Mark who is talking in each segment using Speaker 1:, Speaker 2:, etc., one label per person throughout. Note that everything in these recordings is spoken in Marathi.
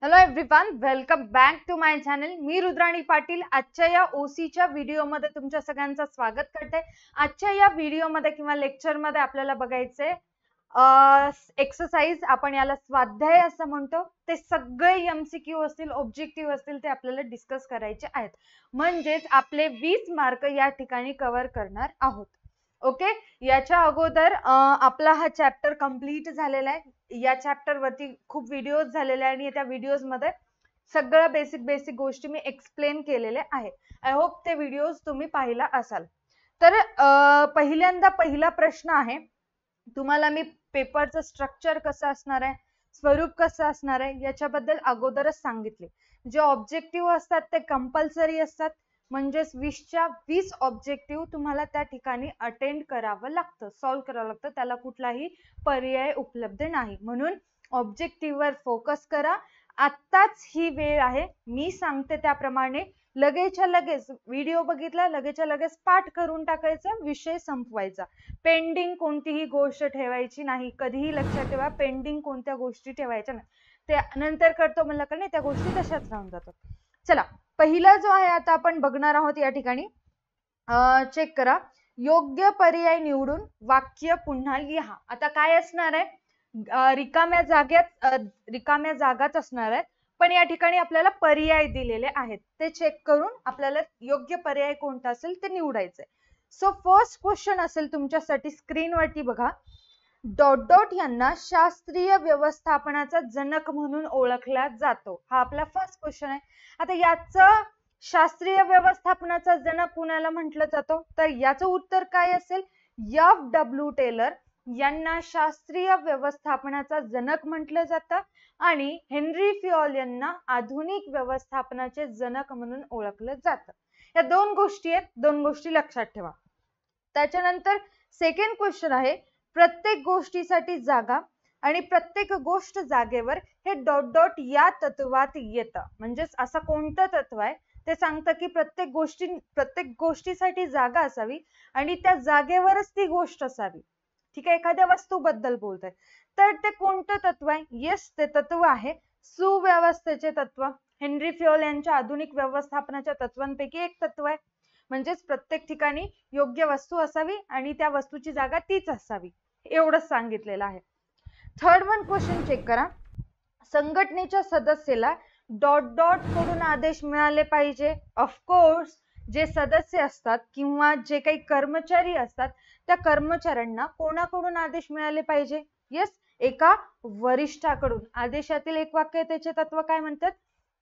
Speaker 1: Hello everyone, welcome back to my channel. मी रुद्राणी पाटील आजच्या या ओसीच्या व्हिडिओमध्ये तुमच्या सगळ्यांचं स्वागत करते. आजच्या या व्हिडिओमध्ये किंवा लेक्चरमध्ये आपल्याला बघायचे एक्सरसाइज, आपण याला स्वाध्याय असं म्हणतो. ते सगळे एमसीक्यू असतील, ऑब्जेक्टिव्ह असतील, ते आपल्याला डिस्कस करायचे आहेत. म्हणजेच आपले 20 मार्क या ठिकाणी कव्हर करणार आहोत. ओके, याच्या अगोदर आपला हा चॅप्टर कंप्लीट झालेला आहे. या चॅप्टर वरती खूप व्हिडिओज झालेले आहे आणि त्या व्हिडिओज मध्ये सगळ्या बेसिक गोष्टी मी एक्सप्लेन केलेल्या आहे. आय होप ते व्हिडिओज तुम्ही पाहिला असाल. तर पहिल्यांदा पहिला प्रश्न आहे, तुम्हाला मी पेपरचं स्ट्रक्चर कसं असणार आहे, स्वरूप कसं असणार आहे याच्याबद्दल अगोदरच सांगितले. जे ऑब्जेक्टिव्ह असतात ते कंपल्सरी असतात, म्हणजेच 20च्या 20 ऑब्जेक्टिव्ह तुम्हाला त्या ठिकाणी अटेंड करावं लागतं, सॉल्व्ह करावं लागतं. त्याला कुठलाही पर्याय उपलब्ध नाही. म्हणून ऑब्जेक्टिव्ह वर फोकस करा. आत्ताच ही वेळ आहे, मी सांगते त्याप्रमाणे लगेचच्या लगेच व्हिडिओ बघितला, लगेचच्या लगेच पाठ करून टाकायचा, विषय संपवायचा. पेंडिंग कोणतीही गोष्ट ठेवायची नाही. कधीही लक्षात ठेवा, पेंडिंग कोणत्या गोष्टी ठेवायच्या नाही. ते नंतर करतो म्हणलं का नाही, त्या गोष्टी तशाच राहून जातात. चला, पहिला जो आहे आता आपण बघणार आहोत. या ठिकाणी चेक करा, योग्य पर्याय निवडून वाक्य पुन्हा लिहा. आता काय असणार आहे, रिकाम्या जागाच असणार आहेत, पण या ठिकाणी आपल्याला पर्याय दिलेले आहेत. ते चेक करून आपल्याला योग्य पर्याय कोणता असेल ते निवडायचंय. सो फर्स्ट क्वेश्चन असेल तुमच्यासाठी, स्क्रीनवरती बघा. डॉट डॉट यांना शास्त्रीय व्यवस्थापनाचा जनक म्हणून ओळखला जातो. हा आपला फर्स्ट क्वेश्चन आहे. आता याचं शास्त्रीय व्यवस्थापनाचा जनक कुणाला म्हटलं जातो, तर याचं उत्तर काय असेल, F.W. टेलर यांना शास्त्रीय व्यवस्थापनाचा जनक म्हटलं जातं आणि हेनरी फ्योल यांना आधुनिक व्यवस्थापनाचे जनक म्हणून ओळखलं जातं. या दोन गोष्टी आहेत, दोन गोष्टी लक्षात ठेवा. त्याच्यानंतर सेकंड क्वेश्चन आहे, प्रत्येक गोष्टीसाठी जागा आणि प्रत्येक गोष्ट जागेवर हे डॉट डॉट या तत्वात येतं. म्हणजेच असं कोणतं तत्व आहे ते सांगतं की प्रत्येक गोष्टीसाठी जागा असावी आणि त्या जागेवरच ती गोष्ट असावी. ठीक आहे, एखाद्या वस्तूबद्दल बोलतोय तर ते कोणतं तत्व आहे, येस ते तत्व आहे सुव्यवस्थेचे तत्व. हेनरी फ्योल यांच्या आधुनिक व्यवस्थापनाच्या तत्वांपैकी एक तत्व आहे. म्हणजेच प्रत्येक ठिकाणी योग्य वस्तू असावी आणि त्या वस्तूची जागा तीच असावी, एवढंच सांगितलेलं आहे. थर्ड वन क्वेश्चन चेक करा, संघटनेच्या सदस्याला डॉट डॉट कडून आदेश मिळाले पाहिजे. ऑफकोर्स जे सदस्य असतात किंवा जे काही कर्मचारी असतात त्या कर्मचाऱ्यांना कोणाकडून आदेश मिळाले पाहिजे, येस एका वरिष्ठाकडून. आदेशातील एक वाक्य, त्याचे तत्व काय म्हणतात,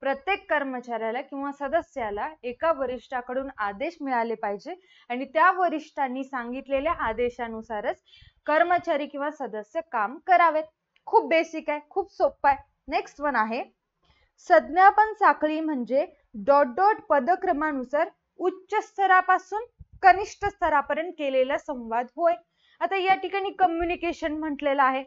Speaker 1: प्रत्येक कर्मचाऱ्याला किंवा सदस्याला एका वरिष्ठाकडून आदेश मिळाले पाहिजे आणि त्या वरिष्ठांनी सांगितलेल्या आदेशानुसारच कर्मचारी किंवा सदस्य काम करावेत. खूप बेसिक आहे, खूप सोपं आहे. नेक्स्ट वन आहे, संज्ञापन साखळी म्हणजे डॉट डॉट पदक्रमानुसार उच्च स्तरापासून कनिष्ठ स्तरापर्यंत केलेला संवाद होय. आता या ठिकाणी कम्युनिकेशन म्हटलेलं आहे,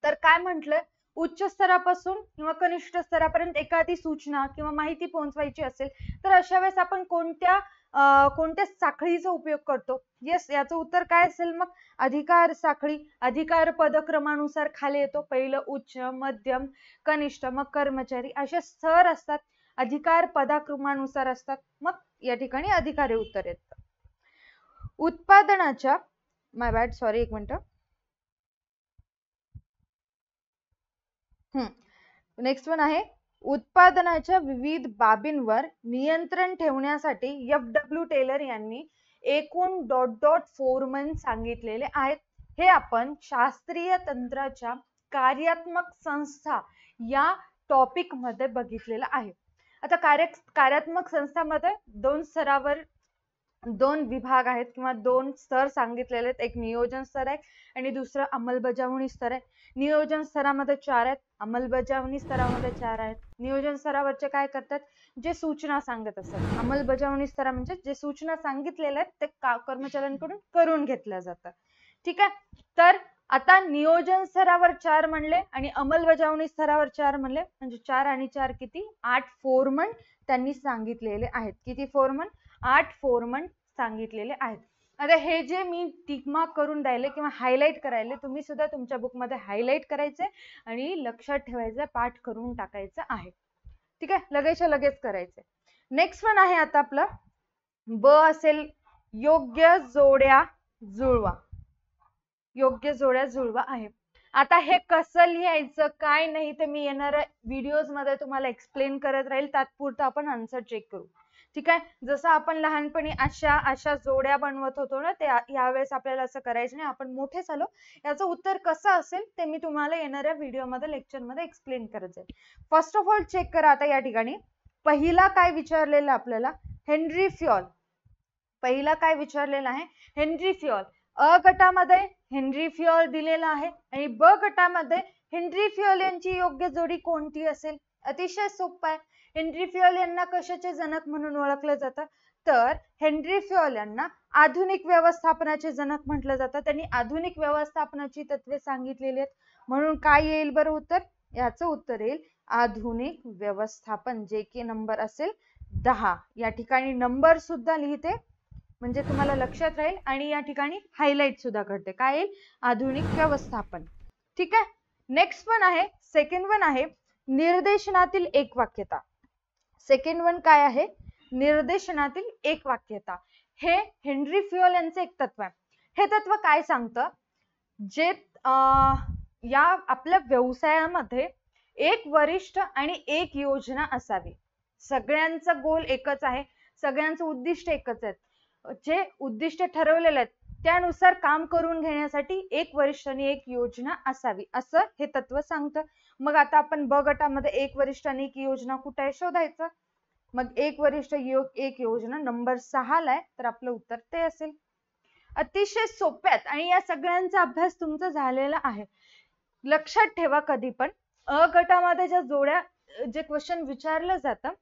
Speaker 1: तर काय म्हटलं, उच्च स्तरापासून किंवा कनिष्ठ स्तरापर्यंत एखादी सूचना किंवा माहिती पोहोचवायची असेल तर अशा वेळेस आपण कोणत्या साखळीचा उपयोग करतो, येस याचं उत्तर काय असेल मग, अधिकार साखळी. अधिकार पदक्रमानुसार खाली येतो, पहिलं उच्च, मध्यम, कनिष्ठ, मग कर्मचारी, असे स्तर असतात. अधिकार पदक्रमानुसार असतात, मग या ठिकाणी अधिकारी उत्तर येतं. उत्पादनाच्या एक मिनिट. नेक्स्ट वन आहे, उत्पादनाच्या विविध बाबींवर नियंत्रण ठेवण्यासाठी F.W. टेलर यांनी एकूण डॉट डॉट फोरमन सांगितलेले आहेत. हे आपण शास्त्रीय तंत्राच्या कार्यात्मक संस्था या टॉपिक मध्ये बघितलेलं आहे. आता कार्यात्मक संस्थामध्ये दोन स्तरावर दोन विभाग आहेत किंवा दोन स्तर सांगितलेले आहेत. एक नियोजन स्तर आहे आणि दुसरं अंमलबजावणी स्तर आहे. नियोजन स्तरामध्ये 4 आहेत, अंमलबजावणी स्तरामध्ये 4 आहेत. नियोजन स्तरावरचे काय करतात, जे सूचना सांगत असतात. अंमलबजावणी स्तरा म्हणजे जे सूचना सांगितलेल्या आहेत ते कर्मचाऱ्यांकडून करून घेतल्या जातात. ठीक आहे, तर आता नियोजन स्तरावर 4 म्हणले आणि अंमलबजावणी स्तरावर 4 म्हणले, म्हणजे 4 आणि 4 किती, 8 फोरमन त्यांनी सांगितलेले आहेत. किती फोरमन, 8 फोरमन सांगितलेले आहेत. आता हे जे मी टिक मार्क करून द्यायले किंवा हायलाइट करायले, तुम्ही सुद्धा तुमच्या बुकमध्ये हायलाइट करायचे आणि लक्षात ठेवायचं, पाठ करून टाकायचं आहे. ठीक आहे, लगेच लगेच करायचे. नेक्स्ट वन आहे आता आपलं ब असेल, योग्य जोड्या जुळवा. योग्य जोड्या जुळवा आहे. आता हे कसं लिहायचं काय नाही ते मी येणाऱ्या व्हिडिओज मध्ये तुम्हाला एक्सप्लेन करत राहील. तात्पुरतं आपण आन्सर चेक करू. ठीक आहे, जसं आपण लहानपणी अशा जोड्या बनवत होतो ना, ते यावेळेस आपल्याला असं करायचं नाही. आपण मोठे झालो, याचं उत्तर कसं असेल ते मी तुम्हाला येणाऱ्या व्हिडिओ मध्ये लेक्चर मध्ये एक्सप्लेन करत जाईल. फर्स्ट ऑफ ऑल चेक करा आता या ठिकाणी पहिला काय विचारलेलं आपल्याला, हेनरी फ्युअल. पहिला काय विचारलेला आहे, हेनरी फ्युअल. अ गटामध्ये हेनरी फ्युअल दिलेला आहे आणि ब गटामध्ये हेनरी फ्युअल यांची योग्य जोडी कोणती असेल. अतिशय सोपं आहे. हेनरी फ्युअल यांना कशाचे जनक म्हणून ओळखलं जातं, तर हेनरी फ्युअल यांना आधुनिक व्यवस्थापनाचे जनक म्हटलं जातं. त्यांनी आधुनिक व्यवस्थापनाची तत्वे सांगितलेली आहेत. म्हणून काय येईल बरं उत्तर, याचं उत्तर येईल आधुनिक व्यवस्थापन, जे की नंबर असेल 10. या ठिकाणी नंबर सुद्धा लिहिते म्हणजे तुम्हाला लक्षात राहील आणि या ठिकाणी हायलाइट सुद्धा करते. काय येईल, आधुनिक व्यवस्थापन. ठीक आहे, नेक्स्ट वन आहे, सेकंड वन आहे निर्देशनातील एकवाक्यता. सेकंड वन काय आहे, निर्देशनातील एकवाक्यता. हे हेनरी फ्युअल यांचे एक तत्व आहे. हे तत्व काय सांगतं, जे या आपल्या व्यवसायामध्ये एक वरिष्ठ आणि एक योजना असावी. सगळ्यांचा गोल एकच आहे, सगळ्यांचं उद्दिष्ट एकच आहे. जे उद्दिष्ट ठरवलेले आहेत त्यानुसार काम करून घेण्यासाठी एक वरिष्ठ आणि एक योजना असावी, असं हे तत्व सांगतं. मग आता आपण ब गटामध्ये एक वरिष्ठ आणि एक योजना कुठे आहे शोधायचं. मग एक वरिष्ठ एक योजना नंबर 6 ला आहे, तर आपलं उत्तर ते असेल. अतिशय सोप्यात आणि या सगळ्यांचा अभ्यास तुमचा झालेला आहे. लक्षात ठेवा, कधी पण अ गटामध्ये ज्या जोड्या जे क्वेश्चन विचारलं जातं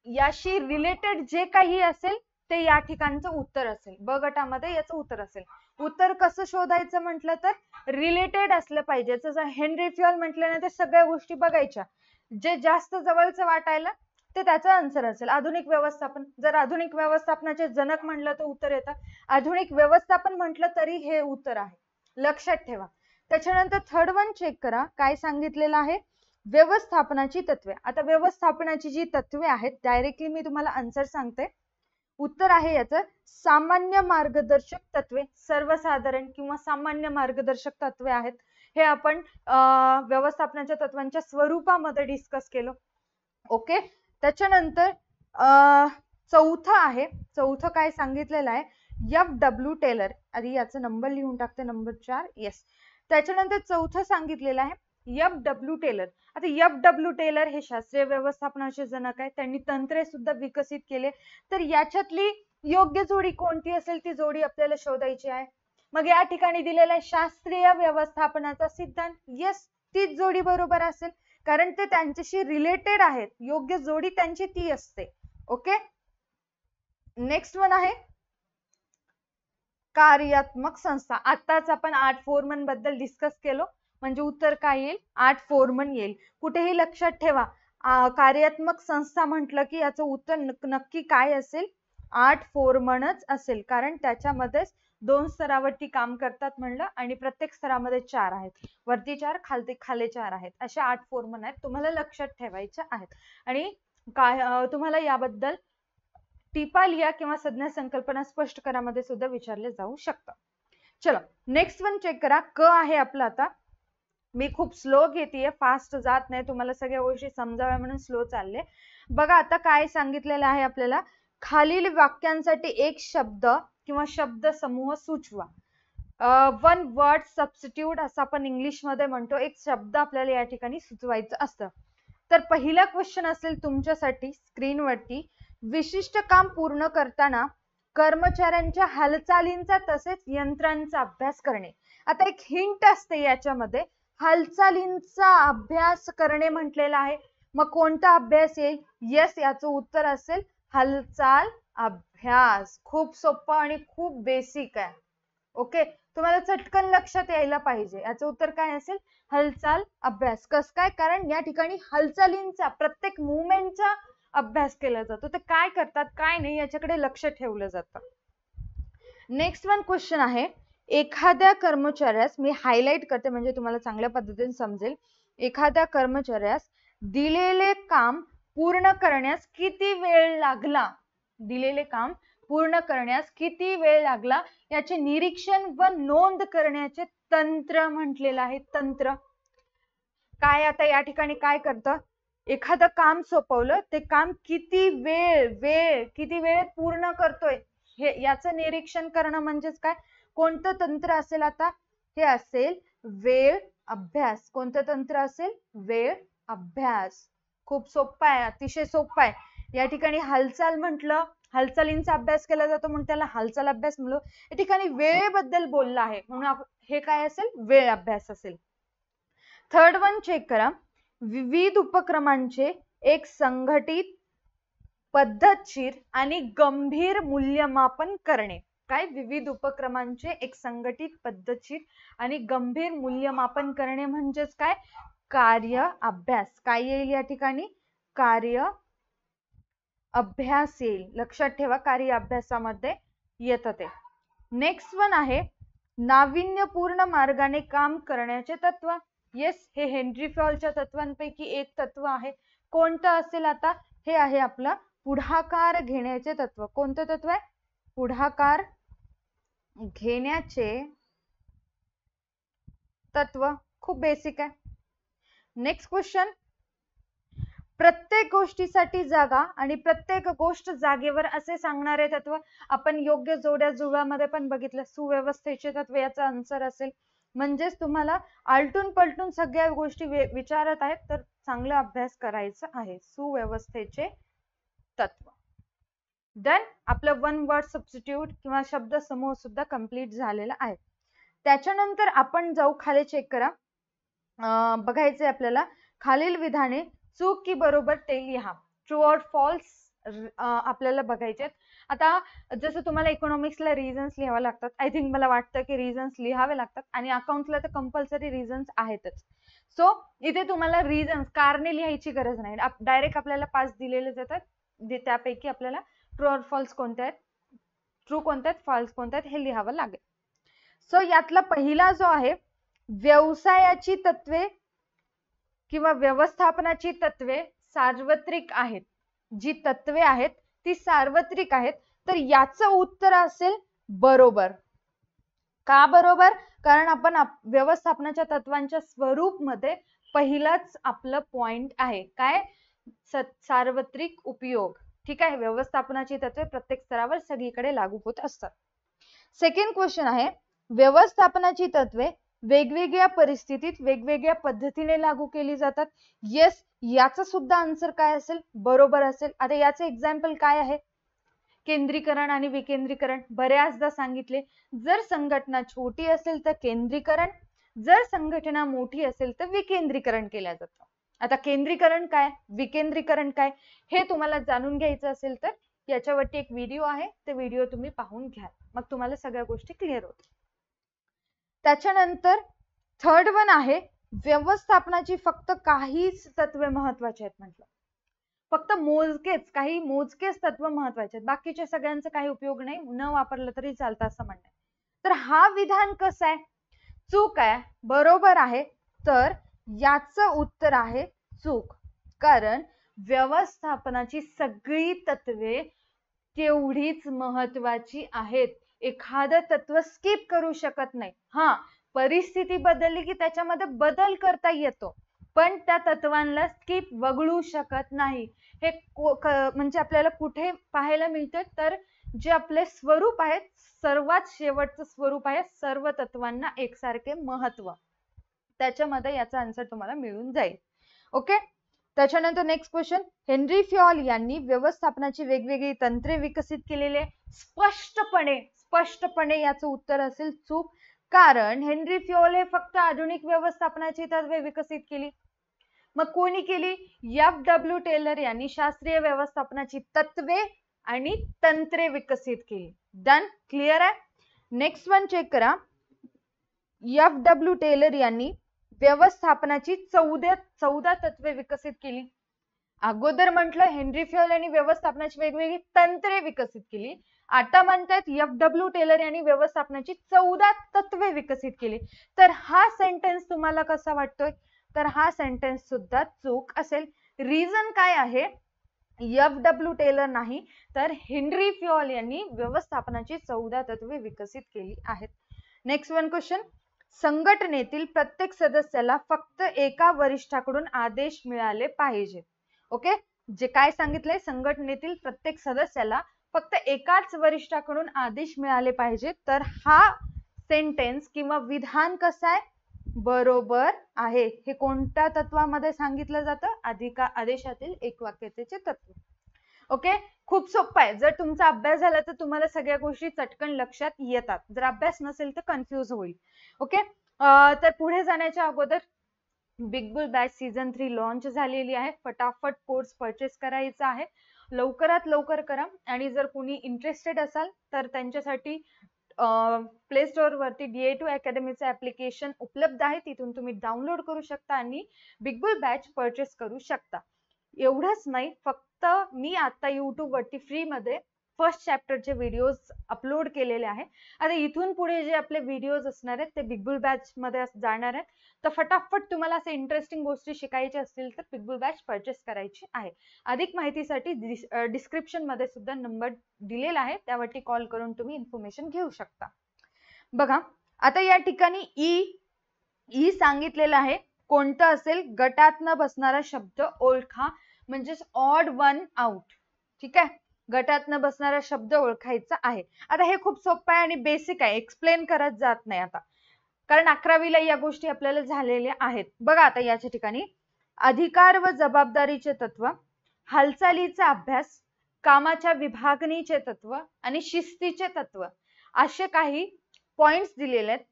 Speaker 1: याशी रिलेटेड जे काही असेल ते या ठिकाणचं उत्तर असेल. ब गटामध्ये याचं उत्तर असेल. उत्तर कसं शोधायचं म्हटलं तर रिलेटेड असलं पाहिजे. जसं हेनरी फ्युअल म्हटलं ना, ते सगळ्या गोष्टी बघायच्या, जे जास्त जवळचं वाटायला ते त्याचं आन्सर असेल. आधुनिक व्यवस्थापन, जर आधुनिक व्यवस्थापनाचे जनक म्हटलं तर उत्तर येतं. आधुनिक व्यवस्थापन म्हटलं तरी हे उत्तर आहे. लक्षात ठेवा. त्याच्यानंतर थर्ड वन चेक करा, काय सांगितलेलं आहे, व्यवस्थापनाची तत्वे. आता व्यवस्थापनाची जी तत्वे आहेत डायरेक्टली मी तुम्हाला आन्सर सांगते. उत्तर आहे याचं सामान्य मार्गदर्शक तत्वे. सर्वसाधारण किंवा सामान्य मार्गदर्शक तत्वे आहेत. हे आपण व्यवस्थापनाच्या तत्वांच्या स्वरूपामध्ये डिस्कस केलं. ओके, त्याच्यानंतर चौथं आहे, चौथं काय सांगितलेलं आहे, FW टेलर. आधी याचा नंबर लिहून टाकते, नंबर 4. येस, त्याच्यानंतर चौथं सांगितलेलं आहे FW टेलर. आता FW टेलर हे शास्त्रीय व्यवस्थापनाचे जनक आहे. त्यांनी तंत्रे सुद्धा विकसित केले. तर याच्यातली योग्य जोडी कोणती असेल ती जोडी आपल्याला शोधायची आहे. मग या ठिकाणी दिलेला आहे शास्त्रीय व्यवस्थापनाचा सिद्धांत. येस, तीच जोडी बरोबर असेल कारण ते त्यांच्याशी रिलेटेड आहेत. योग्य जोडी त्यांची ती असते. ओके, नेक्स्ट वन आहे कार्यात्मक संस्था. आताच आपण 8 फोरमन बद्दल डिस्कस केलो, म्हणजे उत्तर काय येईल, 8 फोरमन येईल. कुठेही लक्षात ठेवा, कार्यात्मक संस्था म्हटलं की याचं उत्तर नक्की काय असेल, 8 फोरमनच असेल. कारण त्याच्यामध्ये 2 स्तरावरती काम करतात म्हणलं आणि प्रत्येक स्तरामध्ये 4 आहेत. वरती 4, खाली 4 आहेत. अशा 8 फोरमन आहेत, तुम्हाला लक्षात ठेवायच्या आहेत. आणि काय तुम्हाला याबद्दल टिपा लिहा किंवा संज्ञा संकल्पना स्पष्ट करामध्ये सुद्धा विचारले जाऊ शकतं. चलो नेक्स्ट वन चेक करा. क आहे आपलं. आता मी खूप स्लो घेतेय, फास्ट जात नाही, तुम्हाला सगळ्या गोष्टी समजाव्या म्हणून स्लो चालले. बघा आता काय सांगितलेलं आहे आपल्याला, खालील वाक्यांसाठी एक शब्द किंवा शब्द समूह सुचवा. वन वर्ड सबस्टिट्यूट असं आपण इंग्लिश मध्ये म्हणतो. एक शब्द आपल्याला या ठिकाणी सुचवायचं असतं. तर पहिला क्वेश्चन असेल तुमच्यासाठी स्क्रीनवरती, विशिष्ट काम पूर्ण करताना कर्मचाऱ्यांच्या हालचालींचा तसेच यंत्रांचा अभ्यास करणे. आता एक हिंट असते याच्यामध्ये, हालचालींचा अभ्यास करणे म्हटलेला आहे. मग कोणता अभ्यास येईल, येस याचं उत्तर असेल हालचाल अभ्यास. खूप सोपं आणि खूप बेसिक आहे. ओके, तुम्हाला चटकन लक्षात यायला पाहिजे. याचं उत्तर काय असेल, हालचाल अभ्यास. कस काय, कारण या ठिकाणी हालचालींचा प्रत्येक मुवमेंटचा अभ्यास केला जातो. ते काय करतात काय नाही याच्याकडे लक्ष ठेवलं जातं. नेक्स्ट वन क्वेश्चन आहे, एखाद्या कर्मचाऱ्यास, मी हायलाइट करते म्हणजे तुम्हाला चांगल्या पद्धतीने समजेल, एखाद्या कर्मचाऱ्यास दिलेले काम पूर्ण करण्यास किती वेळ लागला, दिलेले काम पूर्ण करण्यास किती वेळ लागला याचे निरीक्षण व नोंद करण्याचे तंत्र म्हटलेलं आहे. तंत्र काय, आता या ठिकाणी काय करतं, एखादं काम सोपवलं, ते काम किती वेळेत पूर्ण करतोय हे याचं निरीक्षण करणं म्हणजेच काय, कोणतं तंत्र असेल, आता हे असेल वेळ अभ्यास. कोणतं तंत्र असेल, वेळ अभ्यास. खूप सोपं आहे, अतिशय सोपं आहे. या ठिकाणी हालचाल म्हटलं, हालचालींचा अभ्यास केला जातो म्हणून त्याला हालचाल अभ्यास म्हणलो. या ठिकाणी वेळेबद्दल बोलला आहे म्हणून हे काय असेल, वेळ अभ्यास असेल. थर्ड वन चेक करा, विविध उपक्रमांचे एक संघटित, पद्धतशीर आणि गंभीर मूल्यमापन करणे. काय, विविध उपक्रमांचे एक संघटित, पद्धतशीर आणि गंभीर मूल्यमापन करणे म्हणजेच काय, कार्य अभ्यास. काय येईल या ठिकाणी, कार्य अभ्यास येईल. लक्षात ठेवा, कार्य अभ्यासामध्ये येतं ते. नेक्स्ट वन आहे, नाविन्यपूर्ण मार्गाने काम करण्याचे तत्व. येस, हे हेनरी फॉलच्या तत्वांपैकी एक तत्व आहे. कोणतं असेल, आता हे आहे आपलं पुढाकार घेण्याचे तत्व. कोणतं तत्व आहे, पुढाकार घेण्याचे तत्व. खूप बेसिक आहे. नेक्स्ट क्वेश्चन, प्रत्येक गोष्टीसाठी जागा आणि प्रत्येक गोष्ट जागेवर असे सांगणारे तत्व. आपण योग्य जोड्या जुळवामध्ये पण बघितलं, सुव्यवस्थेचे तत्व याचा आन्सर असेल. म्हणजेच तुम्हाला आलटून पलटून सगळ्या गोष्टी विचारत आहेत तर चांगला अभ्यास करायचा आहे. सुव्यवस्थेचे तत्व. डन. आपलं वन वर्ड सबस्टिट्यूट किंवा शब्द समूह सुद्धा कंप्लीट झालेला आहे. त्याच्यानंतर आपण जाऊ खाली, चेक करा, बघायचे आपल्याला खालील विधाने चूक की बरोबर ते लिहा. ट्रू और फॉल्स आपल्याला बघायचे. आता जसं तुम्हाला इकॉनॉमिक्सला रिझन्स लिहावा लागतात, आय थिंक मला वाटतं की रिझन्स लिहावे लागतात, आणि अकाउंट्सला तर कंपल्सरी रिझन्स आहेतच. सो इथे तुम्हाला रिझन्स, कारणे लिहायची गरज नाही. डायरेक्ट आपल्याला 5 दिलेले जातात, त्यापैकी आपल्याला ट्रू और फॉल्स कोणते आहेत, ट्रू कोणते आहेत, फॉल्स कोणते आहेत हे लिहावं लागेल. सो यातला पहिला जो आहे, व्यवसायाची तत्वे किंवा व्यवस्थापनाची तत्वे सार्वत्रिक आहेत. जी तत्वे आहेत ती सार्वत्रिक आहेत, तर याचं उत्तर असेल बरोबर. का बरोबर, कारण आपण व्यवस्थापनाच्या तत्वांच्या स्वरूप मध्ये पहिलाच आपलं पॉइंट आहे काय, सार्वत्रिक उपयोग. ठीक आहे, व्यवस्थापनाची तत्वे प्रत्येक स्तरावर सगळीकडे लागू होत असतात. सेकंड क्वेश्चन आहे, व्यवस्थापनाची तत्वे वेगवेगळ्या परिस्थितीत वेगवेगळ्या पद्धतीने लागू केली जातात. येस, याचं सुद्धा आन्सर काय असेल, बरोबर असेल. आता याचे एक्झाम्पल काय आहे, केंद्रीकरण आणि विकेंद्रीकरण. बऱ्याचदा सांगितले, जर संघटना छोटी असेल तर केंद्रीकरण, जर संघटना मोठी असेल तर विकेंद्रीकरण केलं जातं. आता केंद्रीकरण काय, विकेंद्रीकरण काय हे तुम्हाला जाणून घ्यायचं असेल तर याच्यावरती एक व्हिडिओ आहे, ते व्हिडिओ तुम्ही पाहून घ्या, मग तुम्हाला सगळ्या गोष्टी क्लिअर होतील. त्याच्यानंतर थर्ड वन आहे, व्यवस्थापनाची फक्त काहीच तत्वे महत्वाची आहेत. म्हटलं फक्त काही मोजकेच तत्व महत्वाचे आहेत, बाकीच्या सगळ्यांचा काही उपयोग नाही, न वापरलं तरी चालतं असं म्हणणं. तर हा विधान कसं आहे, चूक आहे, बरोबर आहे. तर याचं उत्तर आहे चूक, कारण व्यवस्थापनाची सगळी तत्वे तेवढीच महत्वाची आहेत. एखादं तत्व स्किप करू शकत नाही. हा, परिस्थिती बदलली की त्याच्यामध्ये बदल करता येतो, पण त्या तत्वांना स्किप वगळू शकत नाही. हे म्हणजे आपल्याला कुठे पाहायला मिळतं, तर जे आपले स्वरूप आहेत, सर्वात शेवटचं स्वरूप आहे सर्व तत्वांना एकसारखे महत्व, त्याच्यामध्ये याचा आन्सर तुम्हाला मिळून जाईल. ओके. त्याच्यानंतर नेक्स्ट क्वेश्चन, हेनरी फॉल यांनी व्यवस्थापनाची वेगवेगळी तंत्रे विकसित केलेले. स्पष्टपणे याचं उत्तर असेल चूक, कारण हेनरी फॉल हे फक्त आधुनिक व्यवस्थापनाची तत्वे विकसित केली. मग कोणी केली, F.W. टेलर यांनी शास्त्रीय व्यवस्थापनाची तत्वे आणि तंत्रे विकसित केली. डन, क्लिअर आहे. नेक्स्ट वन चेक करा, F.W. टेलर यांनी व्यवस्थापनाची 14 तत्वे विकसित केली. अगोदर म्हटलं हेनरी फॉल यांनी व्यवस्थापनाची वेगवेगळी तंत्रे विकसित केली, आता म्हणतात FW टेलर यांनी व्यवस्थापनाची 14 तत्वे विकसित केली. तर हा सेंटेन्स तुम्हाला कसा वाटतोय? तर हा सेंटेन्स सुद्धा चूक असेल. रिझन काय आहे? FW टेलर नाही तर हेनरी फ्युएल यांनी व्यवस्थापनाची 14 तत्वे विकसित केली आहेत. Next one question. संघटनेतील प्रत्येक सदस्याला फक्त एका वरिष्ठाकडून आदेश मिळाले पाहिजे. ओके, जे काय सांगितलंय, संघटनेतील प्रत्येक सदस्याला फक्त एकाच वरिष्ठाकडून आदेश मिळाले पाहिजे. तर हा सेंटेन्स किंवा विधान कसं आहे? बरोबर आहे. हे कोणत्या तत्वामध्ये सांगितलं जातं? आदेशातील एकवाक्यतेचे तत्व. ओके, खूप सोपं आहे. जर तुमचा अभ्यास झाला तर तुम्हाला सगळ्या गोष्टी चटकन लक्षात येतात. जर अभ्यास नसेल तर कन्फ्यूज होईल. ओके, तर पुढे जाण्याच्या अगोदर big boule batch season 3 launch झालेली आहे. फटाफट कोर्स परचेस करायचा आहे. लवकरात लवकर करा. आणि जर कोणी इंटरेस्टेड असाल तर त्यांच्यासाठी प्ले स्टोअर वरती DA2 अकॅडमीचं ऍप्लिकेशन उपलब्ध आहे. तिथून तुम्ही डाउनलोड करू शकता आणि बिग बुल बॅच परचेस करू शकता. एवढंच नाही, फक्त मी आता YouTube वरती फ्री मध्ये फर्स्ट चॅप्टरचे व्हिडिओज अपलोड केलेले आहे. आता इथून पुढे जे आपले व्हिडिओज असणार आहेत ते बिग बुल बॅच मध्ये जाणार आहेत. तर फटाफट तुम्हाला असे इंटरेस्टिंग गोष्टी शिकायच्या असतील तर बिग बुल बॅच परचेस करायची आहे. अधिक माहितीसाठी डिस्क्रिप्शन मध्ये सुद्धा नंबर दिलेला आहे, त्यावरती कॉल करून तुम्ही इन्फॉर्मेशन घेऊ शकता. बघा, आता या ठिकाणी ई सांगितलेलं आहे. कोणतं असेल? गटात न बसणारा शब्द ओळखा, म्हणजेच ऑड वन आउट. ठीक आहे, गटात न बसणारा शब्द ओळखायचा आहे. आता हे खूप सोपं आहे आणि बेसिक आहे, एक्सप्लेन करत जात नाही आता, कारण 11वीला या गोष्टी आपल्याला झालेल्या आहेत. बघा आता याच्या ठिकाणी अधिकार व जबाबदारीचे तत्व, हालचालीचा अभ्यास, कामाच्या विभागणीचे तत्व आणि शिस्तीचे तत्व असे काही पॉइंट्स दिलेले आहेत,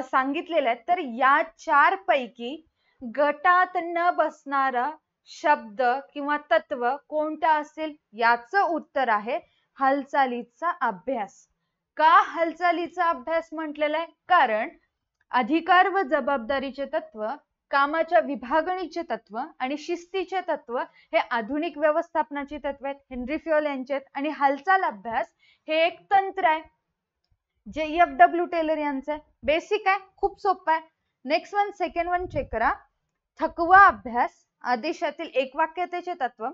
Speaker 1: सांगितलेले आहेत. तर या 4 पैकी गटात न बसणारा शब्द किंवा तत्व कोणता असेल? याचं उत्तर आहे हालचालीचा अभ्यास. का हालचालीचा अभ्यास म्हटलेला आहे? कारण अधिकार व जबाबदारीचे तत्व, कामाच्या विभागणीचे तत्व आणि शिस्तीचे तत्व हे आधुनिक व्यवस्थापनाची तत्व आहेत, हेनरी फ्युएल यांचे आहेत. आणि हालचाल अभ्यास हे एक तंत्र आहे जे FW टेलर यांचं आहे. बेसिक आहे, खूप सोपं आहे. Next one, second one check करा. थकवा अभ्यास, आदेशातील एकवाक्यतेचे तत्व,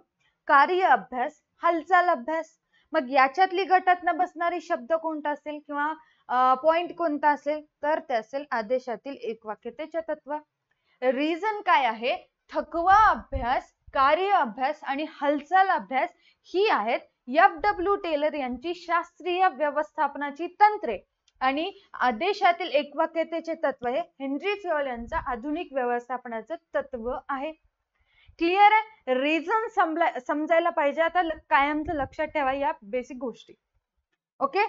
Speaker 1: कार्य अभ्यास, हालचाल अभ्यास. मग याच्यातली गटात न बसणारी शब्द कोणता असेल किंवा पॉइंट कोणता असेल? तर ते असेल आदेशातील एकवाक्यतेचे तत्व. रिझन काय आहे? थकवा अभ्यास, कार्य अभ्यास आणि हालचाल अभ्यास ही आहेत FW टेलर यांची शास्त्रीय व्यवस्थापनाची तंत्रे आणि आदेशातील एकवाक्यतेचे तत्व हे हेनरी फ्युएल यांचं आधुनिक व्यवस्थापनाचं तत्व आहे. क्लिअर आहे? रिझन समजायला पाहिजे. आता कायमचं लक्षात ठेवा या बेसिक गोष्टी. ओके,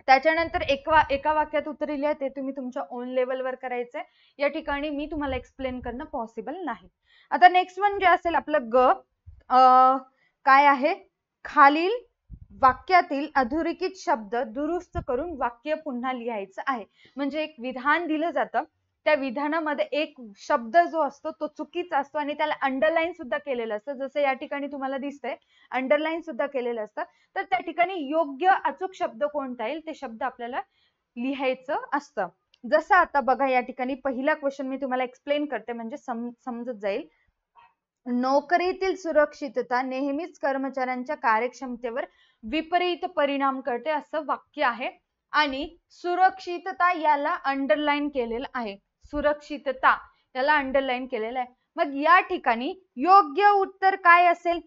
Speaker 1: त्याच्यानंतर एका वाक्यात उत्तर लिहा, ते तुम्ही तुमच्या ओन लेवलवर करायचंय. या ठिकाणी मी तुम्हाला एक्सप्लेन करणं पॉसिबल नाही. आता नेक्स्ट वन जे असेल आपलं काय आहे? खालील वाक्यातील अधोरेखित शब्द दुरुस्त करून वाक्य पुन्हा लिहायचं आहे. म्हणजे एक विधान दिलं जातं, त्या विधानामध्ये एक शब्द जो असतो तो चुकीचा असतो आणि त्याला अंडरलाईन सुद्धा केलेलं असतं. जसं या ठिकाणी तुम्हाला दिसतंय अंडरलाईन सुद्धा केलेलं असतं. तर त्या ठिकाणी योग्य अचूक शब्द कोणता येईल ते शब्द आपल्याला लिहायचं असतं. जसं आता बघा या ठिकाणी पहिला क्वेश्चन मी तुम्हाला एक्सप्लेन करते म्हणजे समजत जाईल. नोकरीतील सुरक्षितता नेहमीच कर्मचाऱ्यांच्या कार्यक्षमतेवर विपरीत परिणाम करते असं वाक्य आहे आणि सुरक्षितता याला अंडरलाईन केलेलं आहे. सुरक्षितता याला अंडरलाईन केलेलं आहे. मग या ठिकाणी योग्य उत्तर काय असेल?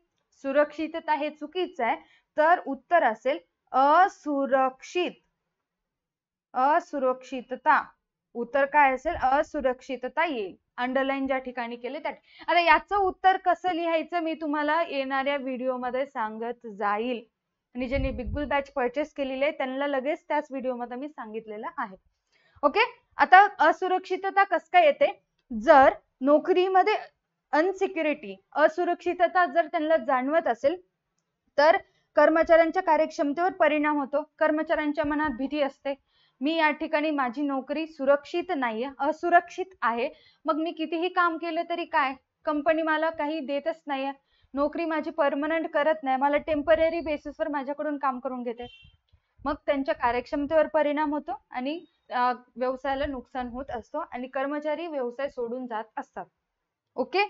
Speaker 1: सुरक्षितता हे चुकीचं आहे, तर उत्तर असेल असुरक्षित. असुरक्षितता. उत्तर काय असेल? असुरक्षितता येईल. अंडरलाईन ज्या ठिकाणी केले त्या. आता याचं उत्तर कसं लिहायचं मी तुम्हाला येणाऱ्या व्हिडिओमध्ये सांगत जाईल आणि ज्यांनी बिग बुल बॅच परचेस केलेली आहे त्यांना लगेच त्याच व्हिडिओमध्ये मी सांगितलेलं आहे. ओके, आता असुरक्षितता कसं काय येते? जर नोकरीमध्ये अनसिक्युरिटी, असुरक्षितता जर त्यांना जाणवत असेल तर कर्मचाऱ्यांच्या कार्यक्षमतेवर परिणाम होतो. कर्मचाऱ्यांच्या मनात भीती असते, मी या ठिकाणी माझी नोकरी सुरक्षित नाहीये, असुरक्षित आहे, मग मी कितीही काम केलं तरी काय, कंपनी मला काही देतच नाहीये, नोकरी माझी परमनंट करत नाही, मला टेम्पररी बेसिसवर माझ्याकडून काम करून घेते, मग त्यांच्या कार्यक्षमतेवर परिणाम होतो आणि व्यवसायाला नुकसान होत असतो आणि कर्मचारी व्यवसाय सोडून जात असतात. ओके,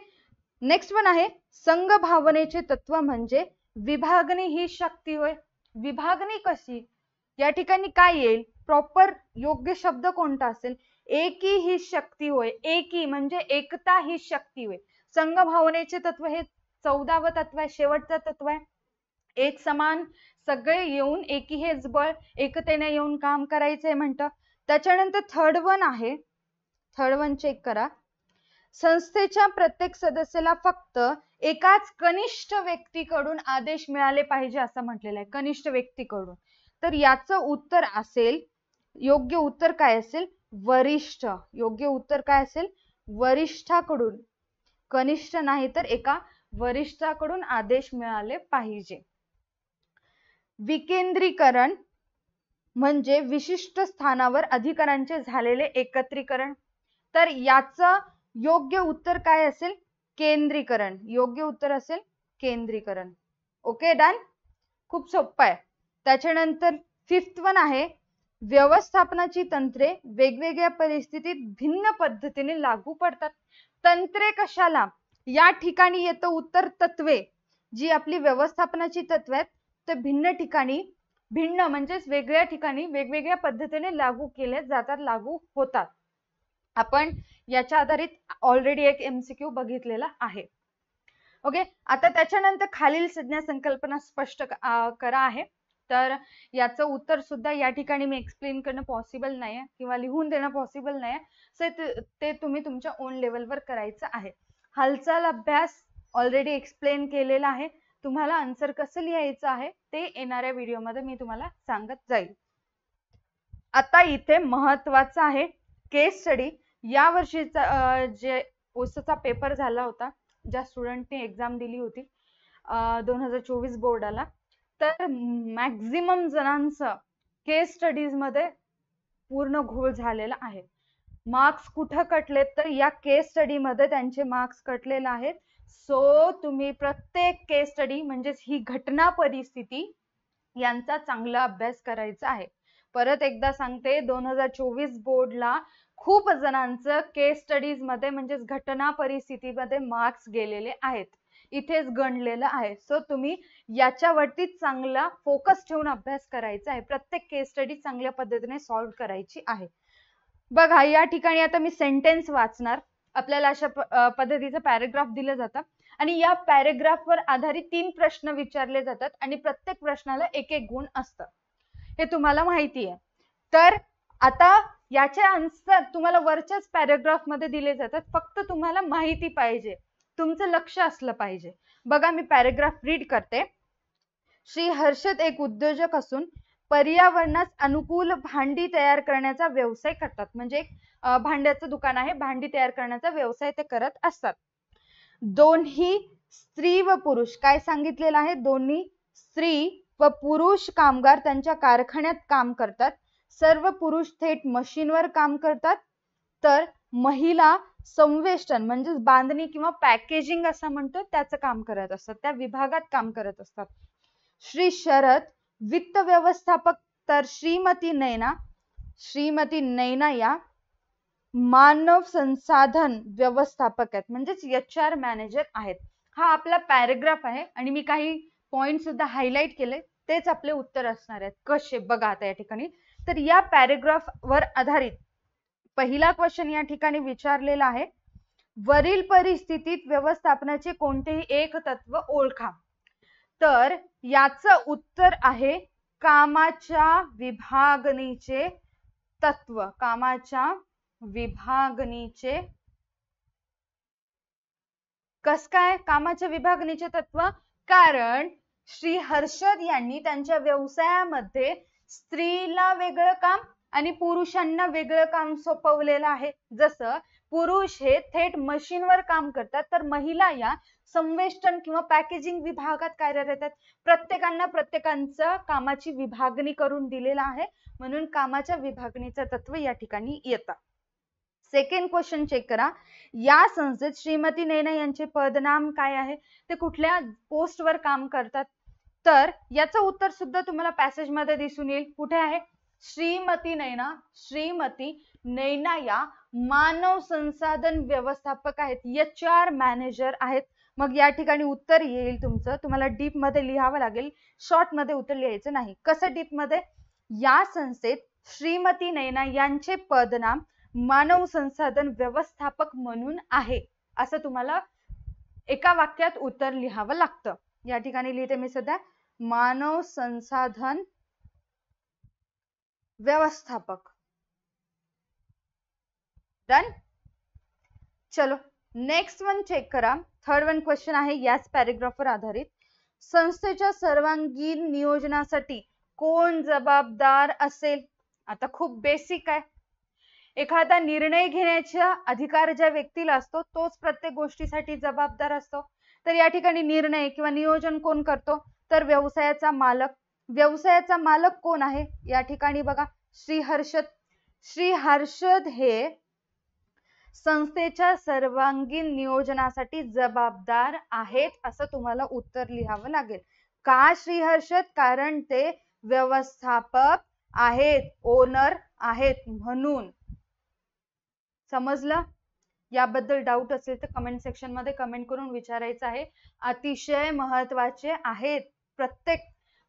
Speaker 1: नेक्स्ट वन आहे संघ भावनेचे तत्व म्हणजे विभागणी ही शक्ती होय. विभागणी कशी, या ठिकाणी काय येईल, प्रॉपर योग्य शब्द कोणता असेल, एकी ही शक्ती होय. एकी म्हणजे एकता ही शक्ती होय. संघ भावनेचे तत्व हे 14वं तत्व आहे, शेवटचं तत्व आहे. एक समान सगळे येऊन एकी हेच बळ, एकतेने येऊन काम करायचंय म्हणतं. त्याच्यानंतर थर्ड वन आहे, थर्ड वन चेक करा. संस्थेच्या प्रत्येक सदस्याला फक्त एकाच कनिष्ठ व्यक्तीकडून आदेश मिळाले पाहिजे असं म्हटलेलं आहे, कनिष्ठ व्यक्तीकडून. तर याचं उत्तर असेल, योग्य उत्तर काय असेल, वरिष्ठ. योग्य उत्तर काय असेल, वरिष्ठाकडून. कनिष्ठ नाही तर एका वरिष्ठाकडून आदेश मिळाले पाहिजे. विकेंद्रीकरण म्हणजे विशिष्ट स्थानावर अधिकारांचे झालेले एकत्रीकरण. तर याचं योग्य उत्तर काय असेल, केंद्रीकरण. योग्य उत्तर असेल केंद्रीकरण. Okay, done. खूप सोपं आहे. त्याच्यानंतर फिफ्थ वन आहे व्यवस्थापनाची तंत्रे वेगवेगळ्या परिस्थितीत भिन्न पद्धतीने लागू पडतात. तंत्रे कशाला, या ठिकाणी येतं उत्तर तत्वे. जी आपली व्यवस्थापनाची तत्वे आहेत ते भिन्न ठिकाणी, भिन्न म्हणजेच वेगळ्या ठिकाणी वेगवेगळ्या पद्धतीने लागू केले जातात, लागू होतात. आपण याच्या आधारित ऑलरेडी एक MCQ बघितलेला आहे. ओके, आता त्याच्यानंतर खालील संज्ञा संकल्पना स्पष्ट करा आहे. तर याचं उत्तर सुद्धा या ठिकाणी मी एक्सप्लेन करणं पॉसिबल नाही किंवा लिहून देणं पॉसिबल नाही, सो ते तुम्ही तुमच्या ओन लेवलवर करायचं आहे. हालचाल अभ्यास ऑलरेडी एक्सप्लेन केलेला आहे. तुम्हाला आन्सर कसं लिहायचं आहे ते येणाऱ्या व्हिडिओमध्ये मी तुम्हाला सांगत जाईल. आता इथे महत्वाचं आहे केस स्टडी. या वर्षीचा जे ओसचा पेपर झाला होता, ज्या स्टुडंटने एक्झाम दिली होती 2024 बोर्डाला, तर मॅक्झिमम जणांचं केस स्टडीज मध्ये पूर्ण घोळ झालेला आहे. मार्क्स कुठं कटलेत, तर या केस स्टडी मध्ये त्यांचे मार्क्स कटलेले आहेत. सो तुम्ही प्रत्येक केस स्टडी म्हणजेच ही घटना परिस्थिती यांचा चांगला अभ्यास करायचा आहे. परत एकदा सांगते, 2024 बोर्डला खूप जणांचं केस स्टडीज मध्ये म्हणजेच घटना परिस्थितीमध्ये मार्क्स गेलेले आहेत, इथेच गणलेलं आहे. सो तुम्ही याच्यावरती चांगला फोकस ठेवून अभ्यास करायचा आहे. प्रत्येक केस स्टडी चांगल्या पद्धतीने सॉल्व्ह करायची आहे. बघा, या ठिकाणी आता मी सेंटेन्स वाचणार. आपल्याला अशा पद्धतीचं पॅरेग्राफ दिलं जातं आणि या पॅरेग्राफवर आधारित 3 प्रश्न विचारले जातात आणि प्रत्येक प्रश्नाला 1-1 गुण असतं, हे तुम्हाला माहिती आहे. तर आता याचे आन्सर तुम्हाला वरच्याच पॅरेग्राफ मध्ये दिले जातात, फक्त तुम्हाला माहिती पाहिजे, तुमचं लक्ष असलं पाहिजे. बघा, मी पॅरेग्राफ रीड करते. श्री हर्षद एक उद्योजक असून पर्यावरणास अनुकूल भांडी तयार करण्याचा व्यवसाय करतात. म्हणजे भांड्याचं दुकान आहे, भांडी तयार करण्याचा व्यवसाय ते करत असतात. दोन्ही स्त्री व पुरुष, काय सांगितलेलं आहे, दोन्ही स्त्री व पुरुष कामगार त्यांच्या कारखान्यात काम करतात. सर्व पुरुष थेट मशीनवर काम करतात, तर महिला संवेष्टन म्हणजेच बांधणी किंवा पॅकेजिंग असं म्हणतो त्याचं काम करत असतात, त्या विभागात काम करत असतात. श्री शरद वित्त व्यवस्थापक, तर श्रीमती नैना या मानव संसाधन व्यवस्थापक आहेत, म्हणजेच HR मॅनेजर आहेत. हा आपला पॅरेग्राफ आहे आणि मी काही पॉइंट सुद्धा हायलाइट केले, तेच आपले उत्तर असणार आहेत. कसे, बघा आता या ठिकाणी. तर या पॅरेग्राफ वर आधारित पहिला क्वेश्चन या ठिकाणी विचारलेला आहे, वरील परिस्थितीत व्यवस्थापनाचे कोणतेही एक तत्व ओळखा. तर याचं उत्तर आहे कामाच्या विभागणीचे तत्व. कामाच्या विभागणीचे, कस काय कामाच्या विभागणीचे तत्व, कारण श्री हर्षद यांनी त्यांच्या व्यवसायामध्ये स्त्रीला वेगळं काम आणि पुरुषांना वेगळं काम सोपवलेलं आहे. जसं पुरुष हे थेट मशीनवर काम करतात, तर महिला या संवेष्टन किंवा पॅकेजिंग विभागात कार्यरत आहेत. प्रत्येकांना प्रत्येकांचं कामाची विभागणी करून दिलेलं आहे, म्हणून कामाच्या विभागणीचं तत्व या ठिकाणी येतं. सेकंड क्वेश्चन चेक करा. या संस्थेत श्रीमती नैना यांचे पदनाम काय आहे, ते कुठल्या पोस्टवर काम करतात? तर याचं उत्तर सुद्धा तुम्हाला पॅसेज मध्ये दिसून येईल. कुठे आहे? श्रीमती नैना. श्रीमती नैना या मानव संसाधन व्यवस्थापक आहेत, HR मॅनेजर आहेत. मग या ठिकाणी उत्तर येईल तुमचं. तुम्हाला डीप मध्ये लिहावं लागेल, शॉर्ट मध्ये उत्तर लिहायचं नाही. कसं डीप मध्ये? या संस्थेत श्रीमती नैना यांचे पदनाम मानव संसाधन व्यवस्थापक म्हणून आहे, असं तुम्हाला एका वाक्यात उत्तर लिहावं लागतं. या ठिकाणी लिहिते मी सध्या मानव संसाधन व्यवस्थापक. डन. चलो नेक्स्ट वन चेक करा. थर्ड वन क्वेश्चन आहे याच पॅरेग्राफवर आधारित. संस्थेच्या सर्वांगीण नियोजनासाठी कोण जबाबदार असेल? आता खूप बेसिक आहे. एखादा निर्णय घेण्याचा अधिकार ज्या व्यक्तीला असतो तोच प्रत्येक गोष्टीसाठी जबाबदार असतो. तर या ठिकाणी निर्णय किंवा नियोजन कोण करतो? तर व्यवसायाचा मालक. व्यवसायाचा मालक कोण आहे? या ठिकाणी बघा श्री हर्षद. श्री हर्षद हे संस्थेच्या सर्वांगीण नियोजनासाठी जबाबदार आहेत, असं तुम्हाला उत्तर लिहावं लागेल. का श्री हर्षद? कारण ते व्यवस्थापक आहेत, ओनर आहेत म्हणून. समजलं? याबद्दल डाऊट असेल तर कमेंट सेक्शन मध्ये कमेंट करून विचारायचं आहे. अतिशय महत्वाचे आहेत. प्रत्येक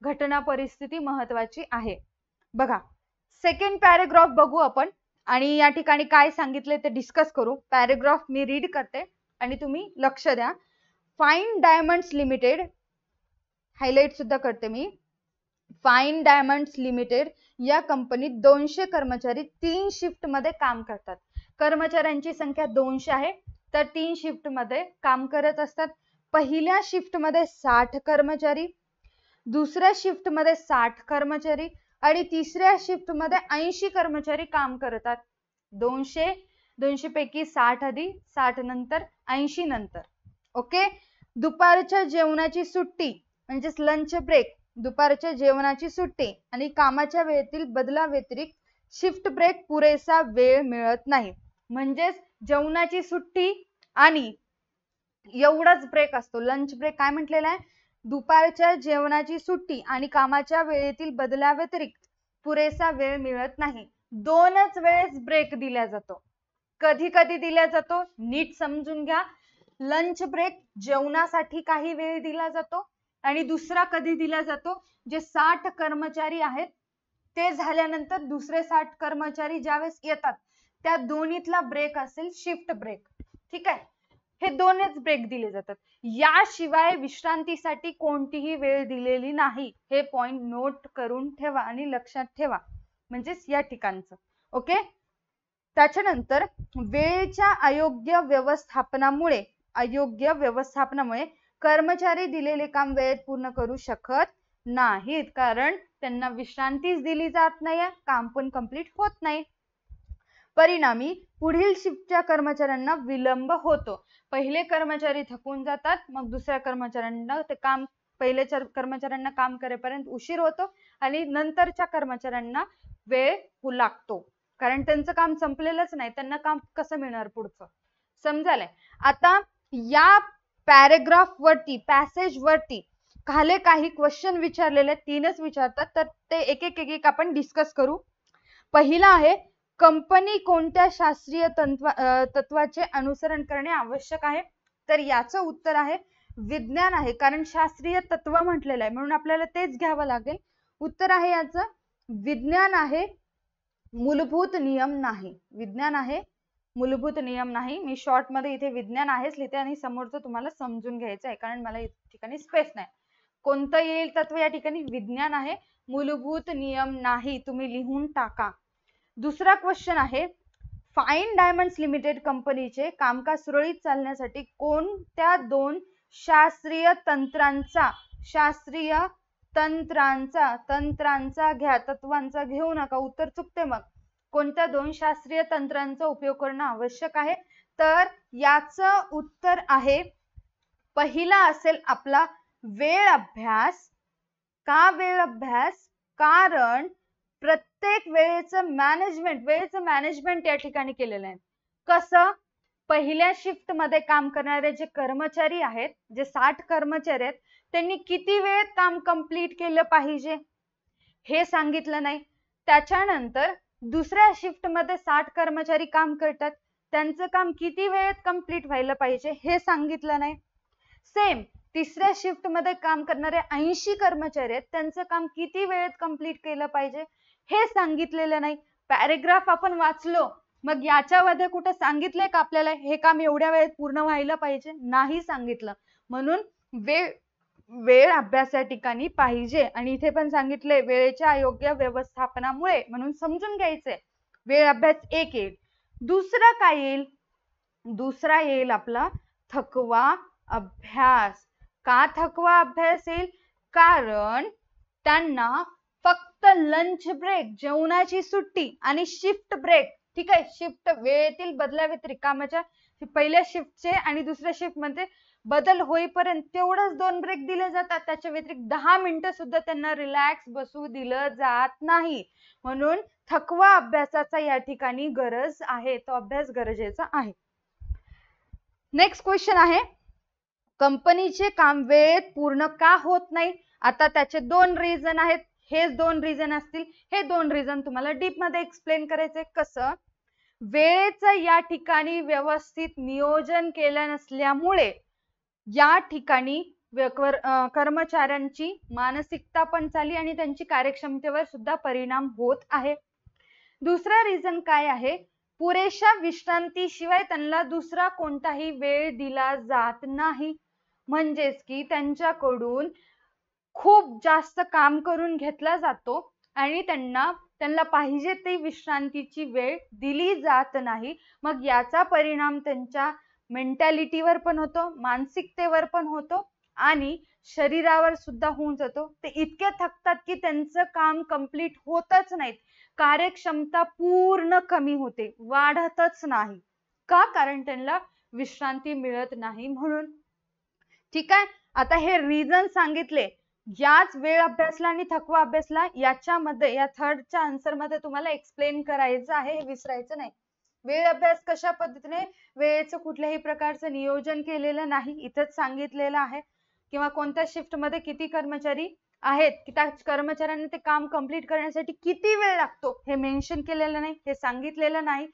Speaker 1: घटना परिस्थिती महत्वाची आहे. बघा सेकंड पॅरेग्राफ बघू आपण आणि या ठिकाणी काय सांगितले ते डिस्कस करू. पॅरेग्राफ मी रीड करते आणि तुम्ही लक्ष द्या. फाईन डायमंड्स लिमिटेड, हायलाइट सुद्धा करते मी. फाईन डायमंड्स लिमिटेड या कंपनीत 200 कर्मचारी 3 शिफ्ट मध्ये काम करतात. कर्मचाऱ्यांची संख्या 200 आहे, तर 3 शिफ्ट मध्ये काम करत असतात. पहिल्या शिफ्ट मध्ये 60 कर्मचारी, दुसऱ्या शिफ्ट मध्ये 60 कर्मचारी आणि तिसऱ्या शिफ्ट मध्ये 80 कर्मचारी काम करतात. 200 पैकी 60 आधी, 60 नंतर, 80 नंतर. ओके. दुपारच्या जेवणाची सुट्टी म्हणजेच लंच ब्रेक, दुपारच्या जेवणाची सुट्टी आणि कामाच्या वेळेतील बदला व्यतिरिक्त शिफ्ट ब्रेक पुरेसा वेळ मिळत नाही. म्हणजेच जेवणाची सुट्टी आणि एवढाच ब्रेक असतो. लंच ब्रेक काय म्हटलेला आहे? दुपारच्या जेवणाची सुट्टी आणि कामाच्या वेळेतील बदला व्यतिरिक्त पुरेसा वेळ मिळत नाही. 2च वेळेस ब्रेक दिला जातो. कधी कधी दिला जातो नीट समजून घ्या. लंच ब्रेक जेवणासाठी काही वेळ दिला जातो आणि दुसरा कधी दिला जातो? जे 60 कर्मचारी आहेत ते झाल्यानंतर दुसरे 60 कर्मचारी ज्यावेळेस येतात त्या दोन्हीतला ब्रेक असेल शिफ्ट ब्रेक. ठीक आहे. हे 2च ब्रेक दिले जातात. याशिवाय विश्रांतीसाठी कोणतीही वेळ दिलेली नाही. हे पॉइंट नोट करून ठेवा आणि लक्षात ठेवा. म्हणजेच या ठिकाणचं. ओके. त्याच्यानंतर वेळेच्या अयोग्य व्यवस्थापनामुळे कर्मचारी दिलेले काम वेळेत पूर्ण करू शकत नाहीत, कारण त्यांना विश्रांतीच दिली जात नाही, काम पण कंप्लीट होत नाही. परिणामी पुढील शिफ्टच्या कर्मचाऱ्यांना विलंब होतो. पहिले कर्मचारी थकून जातात, मग दुसऱ्या कर्मचाऱ्यांना ते काम, पहिल्या कर्मचाऱ्यांना काम करेपर्यंत उशीर होतो आणि नंतरच्या कर्मचाऱ्यांना वेळ लागतो, कारण त्यांचं काम संपलेलंच नाही. त्यांना काम कसं मिळणार पुढचं? समजायलंय? आता या पॅरेग्राफ वरती, पॅसेज वरती खाली काही क्वेश्चन विचारलेले, 3च विचारतात, तर ते एक एक आपण डिस्कस करू. पहिला आहे, कंपनी कोणत्या शास्त्रीय तत्वाचे अनुसरण करणे आवश्यक आहे? तर याचं उत्तर आहे विज्ञान आहे, कारण शास्त्रीय तत्व म्हटलेलं आहे म्हणून आपल्याला तेच घ्यावं लागेल. उत्तर आहे याचं विज्ञान आहे, मूलभूत नियम नाही. विज्ञान आहे, मूलभूत नियम नाही. मी शॉर्ट मध्ये इथे विज्ञान आहेच लिहिते आणि समोरचं तुम्हाला समजून घ्यायचं आहे, कारण मला या ठिकाणी स्पेस नाही. कोणतं येईल तत्व या ठिकाणी? विज्ञान आहे, मूलभूत नियम नाही. तुम्ही लिहून टाका. दुसरा क्वेश्चन आहे, फाईन डायमंड्स लिमिटेड कंपनीचे कामकाज सुरळीत चालण्यासाठी कोणत्या 2 शास्त्रीय तंत्रांचा घ्या, तत्वांचा घेऊ नका, उत्तर चुकते. मग कोणत्या 2 शास्त्रीय तंत्रांचा उपयोग करणं आवश्यक आहे? तर याचं उत्तर आहे पहिला असेल आपला वेळ अभ्यास. का वेळ अभ्यास? कारण प्रत्येक वेळेचं मॅनेजमेंट या ठिकाणी केलेलं आहे. कसं? पहिल्या शिफ्ट मध्ये काम करणारे जे कर्मचारी आहेत, जे 60 कर्मचारी आहेत, त्यांनी किती वेळेत काम कंप्लीट केलं पाहिजे हे सांगितलं नाही. त्याच्यानंतर दुसऱ्या शिफ्ट मध्ये 60 कर्मचारी काम करतात, त्यांचं काम किती वेळेत कंप्लीट व्हायला पाहिजे हे सांगितलं नाही. सेम तिसऱ्या शिफ्ट मध्ये काम करणारे 80 कर्मचारी आहेत, त्यांचं काम किती वेळेत कंप्लीट केलं पाहिजे हे सांगितलेलं नाही. पॅरेग्राफ आपण वाचलो, मग याच्यामध्ये कुठे सांगितलंय का आपल्याला हे काम एवढ्या वेळेत पूर्ण व्हायला पाहिजे? नाही सांगितलं. म्हणून वेळ अभ्यास या ठिकाणी पाहिजे. आणि इथे पण सांगितलंय वेळेच्या अयोग्य व्यवस्थापनामुळे, म्हणून समजून घ्यायचंय. वेळ अभ्यास 1 येईल. दुसरा काय येईल? दुसरा येईल आपला थकवा अभ्यास. का थकवा अभ्यास येईल? कारण त्यांना फक्त लंच ब्रेक, जेवणाची सुट्टी आणि शिफ्ट ब्रेक, ठीक आहे, शिफ्ट वेळेतील बदला व्यतिरिक्त कामाच्या पहिल्या शिफ्टचे आणि दुसऱ्या शिफ्ट मध्ये बदल होईपर्यंत तेवढंच 2 ब्रेक दिले जातात. त्याच्या व्यतिरिक्त 10 मिनिटं सुद्धा त्यांना रिलॅक्स बसू दिलं जात नाही. म्हणून थकवा अभ्यासाचा या ठिकाणी गरज आहे, तो अभ्यास गरजेचा आहे. नेक्स्ट क्वेश्चन आहे, कंपनीचे काम वेळेत पूर्ण का होत नाही? आता त्याचे 2 रिझन आहेत. हेच 2 रिझन असतील. हे 2 रिझन तुम्हाला डीप मध्ये एक्सप्लेन करायचे. कसं? वेळेचं या ठिकाणी व्यवस्थित नियोजन केलं नसल्यामुळे या ठिकाणी कर्मचाऱ्यांची मानसिकता पण चालली आणि त्यांची कार्यक्षमतेवर सुद्धा परिणाम होत आहे. दुसरा रिझन काय आहे? पुरेशा विश्रांतीशिवाय त्यांना दुसरा कोणताही वेळ दिला जात नाही. म्हणजेच की त्यांच्याकडून खूप जास्त काम करून घेतला जातो आणि त्यांना पाहिजे ती विश्रांतीची वेळ दिली जात नाही. मग याचा परिणाम त्यांच्या मेंटॅलिटीवर पण होतो, मानसिकतेवर पण होतो आणि शरीरावर सुद्धा होऊन जातो. ते इतके थकतात की त्यांचं काम कंप्लीट होतच नाही. कार्यक्षमता पूर्ण कमी होते, वाढतच नाही. का? कारण त्यांना विश्रांती मिळत नाही म्हणून. ठीक आहे, आता हे रिझन सांगितले. याच वेळ अभ्यासला आणि थकवा अभ्यासला याच्यामध्ये या थर्डच्या आन्सर मध्ये तुम्हाला एक्सप्लेन करायचं आहे, हे विसरायचं नाही. वेळ अभ्यास कशा पद्धतीने? वेळेचं कुठल्याही प्रकारचं नियोजन केलेलं नाही, इथंच सांगितलेलं आहे. किंवा कोणत्या शिफ्ट मध्ये किती कर्मचारी आहेत, की त्या कर्मचाऱ्यांनी ते काम कंप्लीट करण्यासाठी किती वेळ लागतो हे मेन्शन केलेलं नाही, हे सांगितलेलं नाही.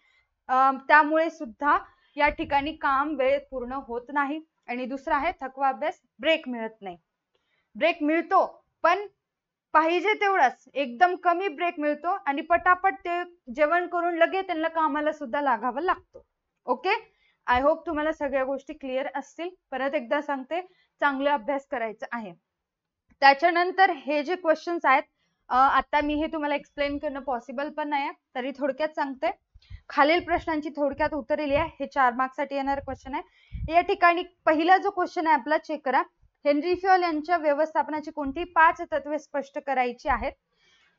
Speaker 1: त्यामुळे सुद्धा या ठिकाणी काम वेळेत पूर्ण होत नाही. आणि दुसरा आहे थकवा अभ्यास, ब्रेक मिळत नाही. ब्रेक मिळतो पण पाहिजे तेवढाच, एकदम कमी ब्रेक मिळतो आणि पटापट ते जेवण करून लगेच त्यांना कामाला सुद्धा लागावं लागतं. ओके, आय होप तुम्हाला सगळ्या गोष्टी क्लिअर असतील. परत एकदा सांगते, चांगला अभ्यास करायचा आहे. त्याच्यानंतर हे जे क्वेश्चन्स आहेत, आता मी हे तुम्हाला एक्सप्लेन करणं पॉसिबल पण नाही, तरी थोडक्यात सांगते. खालील प्रश्नांची थोडक्यात उत्तरे लिहा. हे 4 मार्क्स साठी येणारे क्वेश्चन आहे. या ठिकाणी पहिला जो क्वेश्चन आहे आपला, चेक करा. हेनरी फ्युएल यांच्या व्यवस्थापनाची कोणती 5 तत्वे स्पष्ट करायची आहेत?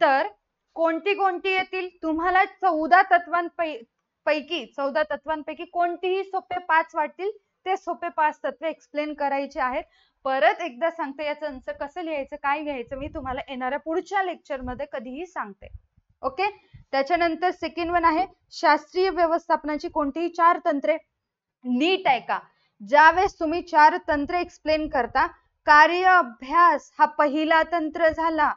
Speaker 1: तर कोणती कोणती येतील? तुम्हाला 14 तत्वांपैकी कोणतीही सोपे 5 वाटतील ते सोपे 5 तत्वे एक्सप्लेन करायचे आहेत. परत एकदा सांगते, याचं आन्सर कसं लिहायचं, काय घ्यायचं, मी तुम्हाला येणाऱ्या पुढच्या लेक्चर मध्ये कधीही सांगते. ओके, त्याच्यानंतर सेकंड वन आहे, शास्त्रीय व्यवस्थापनाची कोणतीही 4 तंत्रे. नीट आहे का? ज्यावेळेस तुम्ही 4 तंत्रे एक्सप्लेन करता, कार्य अभ्यास हा पहिला तंत्र झाला.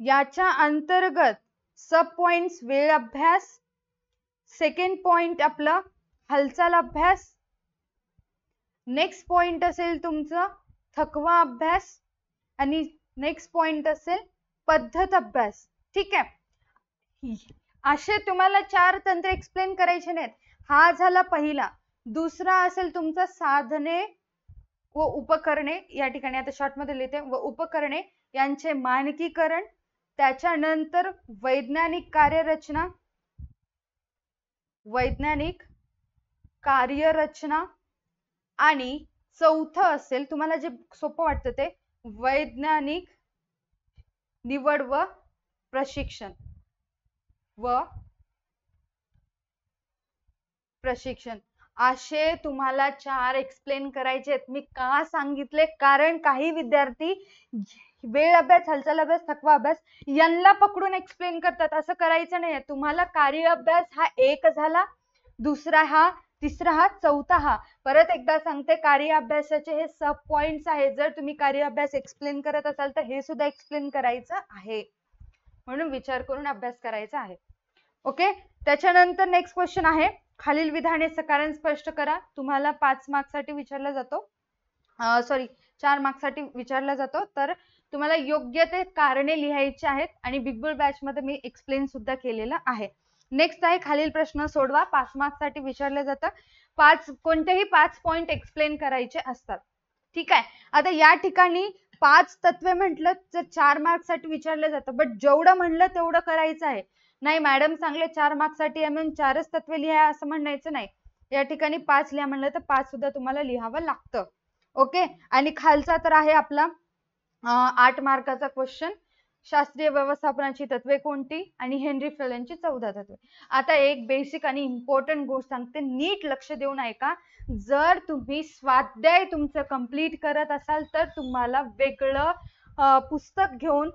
Speaker 1: याच्या अंतर्गत सब पॉइंट्स वेळ अभ्यास, सेकंड पॉइंट आपला हालचाल अभ्यास, नेक्स्ट पॉइंट असेल तुमचं थकवा अभ्यास आणि नेक्स्ट पॉइंट असेल पद्धत अभ्यास. ठीक आहे, असे तुम्हाला 4 तंत्र एक्सप्लेन करायचे नाहीत. हा झाला पहिला. दुसरा असेल तुमचा साधने व उपकरणे. या ठिकाणी आता शॉर्ट मध्ये लिहिते, व उपकरणे यांचे मानकीकरण. त्याच्यानंतर वैज्ञानिक कार्यरचना आणि चौथं असेल तुम्हाला जे सोपं वाटतं ते वैज्ञानिक निवड व प्रशिक्षण. असे तुम्हाला 4 एक्सप्लेन करायचे आहेत. मी का सांगितले? कारण काही विद्यार्थी वेळ अभ्यास, हालचाल अभ्यास, थकवा अभ्यास यांना पकडून एक्सप्लेन करतात. असं करायचं नाही. तुम्हाला कार्य अभ्यास हा एक झाला, दुसरा हा तिसरा हा, चौथा हा. परत एकदा सांगते, कार्य अभ्यासाचे हे सब पॉइंट्स आहेत. जर तुम्ही कार्य अभ्यास एक्सप्लेन करत असाल तर हे सुद्धा एक्सप्लेन करायचं आहे, म्हणून विचार करून अभ्यास करायचा आहे. ओके. त्याच्यानंतर नेक्स्ट क्वेश्चन आहे, खालील विधानाचे कारण स्पष्ट करा. तुम्हाला 5 मार्क्ससाठी विचारला जातो, सॉरी 4 मार्क्ससाठी विचारला जातो. तर तुम्हाला योग्य ते कारणे लिहायची आहेत आणि बिग बुल बॅच मध्ये मी एक्सप्लेन सुद्धा केलेलं आहे. नेक्स्ट आहे, खालील प्रश्न सोडवा. 5 मार्क्ससाठी विचारलं जातं. कोणतेही 5 पॉइंट एक्सप्लेन करायचे असतात. ठीक आहे. आता या ठिकाणी 5 तत्वे म्हटलं तर 4 मार्क्ससाठी विचारलं जातं, बट जेवढं म्हणलं तेवढं करायचं आहे. नाही मॅडम सांगले 4 मार्क्ससाठी म्हणून 4च तत्वे लिहा असं म्हणायचं नाही. या ठिकाणी 5 लिहा म्हणलं तर 5 सुद्धा तुम्हाला लिहावं लागतं. ओके. आणि खालचा तर आहे आपला 8 मार्काचा क्वेश्चन, शास्त्रीय व्यवस्थापनाची तत्वे कोणती आणि हेनरी फेलनची 14 तत्वे. आता एक बेसिक आणि इम्पॉर्टंट गोष्ट सांगते, नीट लक्ष देऊन ऐका. जर तुम्ही स्वाध्याय तुमचं कंप्लीट करत असाल तर तुम्हाला वेगळं पुस्तक घेऊन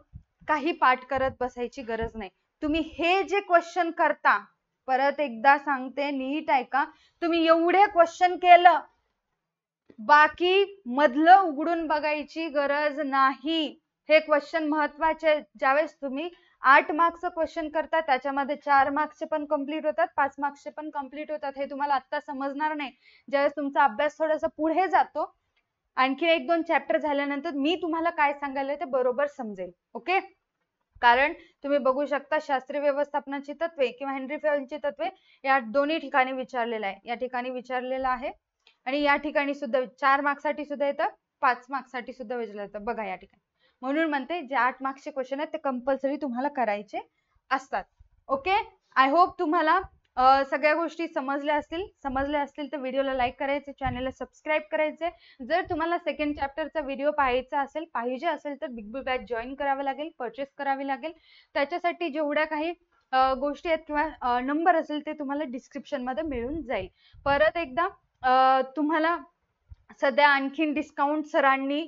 Speaker 1: काही पाठ करत बसायची गरज नाही. तुम्ही हे जे क्वेश्चन करता, परत एकदा सांगते नीट ऐका, तुम्ही एवढे क्वेश्चन केलं, बाकी मधलं उघडून बघायची गरज नाही. हे क्वेश्चन महत्वाचे. ज्यावेळेस तुम्ही 8 मार्क्सचं क्वेश्चन करता त्याच्यामध्ये 4 मार्क्सचे पण कम्प्लीट होतात, 5 मार्क्सचे पण कम्प्लीट होतात. हे तुम्हाला आता समजणार नाही. ज्यावेळेस तुमचा अभ्यास थोडासा पुढे जातो, आणखी 1-2 चॅप्टर झाल्यानंतर मी तुम्हाला काय सांगायला ते बरोबर समजेल. ओके. कारण तुम्ही बघू शकता, शास्त्रीय व्यवस्थापनाची तत्वे किंवा हेनरी फेलनची तत्वे या दोन्ही ठिकाणी विचारलेलं आहे. या ठिकाणी विचारलेलं आहे आणि या ठिकाणी सुद्धा 4 मार्क्ससाठी सुद्धा येतं, 5 मार्क्ससाठी सुद्धा विचारलं जातं. बघा या ठिकाणी. म्हणून म्हणते जे 8 मार्क्सचे क्वेश्चन आहेत ते कंपल्सरी तुम्हाला करायचे असतात. ओके. आय होप तुम्हाला सगळ्या गोष्टी समजल्या असतील तर व्हिडिओला लाईक करायचे, चॅनलला सबस्क्राईब करायचे. जर तुम्हाला सेकंड चॅप्टरचा व्हिडिओ पाहिजे असेल तर बिग बुल बॅच जॉईन करावं लागेल, परचेस करावी लागेल. त्याच्यासाठी जेवढ्या काही गोष्टी आहेत किंवा नंबर असेल ते तुम्हाला डिस्क्रिप्शन मध्ये मिळून जाईल. परत एकदा तुम्हाला सध्या आणखीन डिस्काउंट सरांनी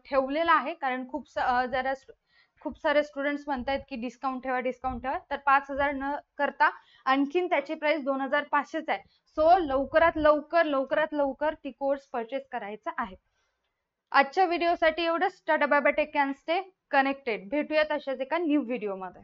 Speaker 1: ठेवलेला आहे, कारण खूप सारे स्टुडंट्स म्हणतात की डिस्काउंट ठेवा. तर 5,000 न करता आणखीन त्याची प्राइस 2,500 आहे. सो लवकरात लवकर ती कोर्स परचेस करायचा आहे. आजच्या व्हिडिओसाठी एवढंच. Tata bye bye, take care, stay connected. भेटूयात अशाच एका न्यू व्हिडिओ मध्ये.